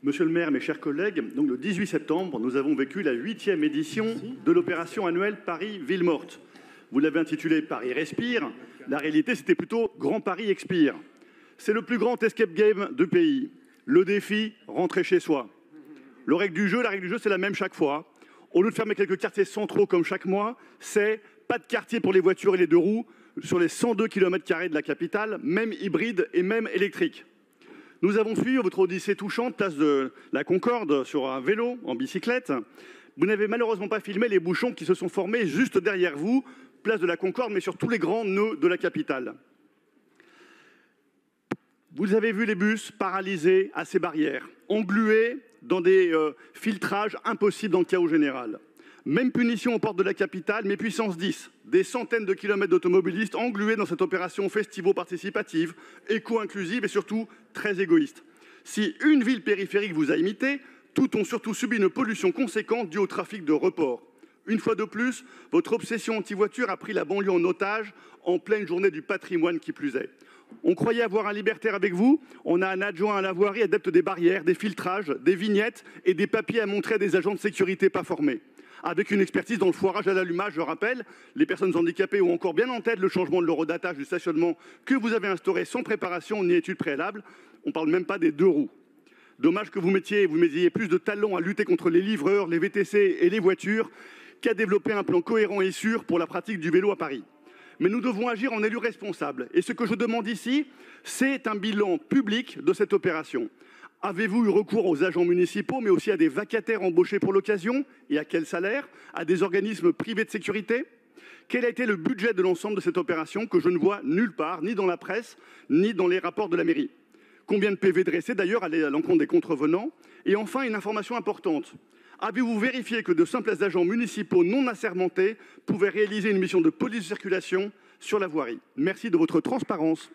Monsieur le maire, mes chers collègues, donc le 18 septembre, nous avons vécu la 8e édition de l'opération annuelle Paris Ville Morte. Vous l'avez intitulée Paris Respire. La réalité, c'était plutôt Grand Paris Expire. C'est le plus grand escape game du pays. Le défi, rentrer chez soi. La règle du jeu, c'est la même chaque fois. Au lieu de fermer quelques quartiers centraux comme chaque mois, c'est pas de quartier pour les voitures et les deux roues sur les 102 km² de la capitale, même hybride et même électrique. Nous avons suivi votre odyssée touchante, place de la Concorde, sur un vélo, en bicyclette. Vous n'avez malheureusement pas filmé les bouchons qui se sont formés juste derrière vous, place de la Concorde, mais sur tous les grands nœuds de la capitale. Vous avez vu les bus paralysés à ces barrières, englués dans des filtrages impossibles dans le chaos général. Même punition aux portes de la capitale, mais puissance 10. Des centaines de kilomètres d'automobilistes englués dans cette opération festivo-participative, éco-inclusive et surtout très égoïste. Si une ville périphérique vous a imité, toutes ont surtout subi une pollution conséquente due au trafic de report. Une fois de plus, votre obsession anti-voiture a pris la banlieue en otage en pleine journée du patrimoine qui plus est. On croyait avoir un libertaire avec vous, on a un adjoint à la voirie adepte des barrières, des filtrages, des vignettes et des papiers à montrer à des agents de sécurité pas formés. Avec une expertise dans le foirage à l'allumage, je rappelle, les personnes handicapées ont encore bien en tête le changement de l'horodatage du stationnement que vous avez instauré sans préparation ni étude préalable. On ne parle même pas des deux roues. Dommage que vous mettiez plus de talent à lutter contre les livreurs, les VTC et les voitures qu'à développer un plan cohérent et sûr pour la pratique du vélo à Paris. Mais nous devons agir en élus responsables. Et ce que je demande ici, c'est un bilan public de cette opération. Avez-vous eu recours aux agents municipaux, mais aussi à des vacataires embauchés pour l'occasion? Et à quel salaire? À des organismes privés de sécurité? Quel a été le budget de l'ensemble de cette opération que je ne vois nulle part, ni dans la presse, ni dans les rapports de la mairie? Combien de PV dressés d'ailleurs à l'encontre des contrevenants? Et enfin, une information importante. Avez-vous vérifié que de simples agents municipaux non assermentés pouvaient réaliser une mission de police de circulation sur la voirie? Merci de votre transparence.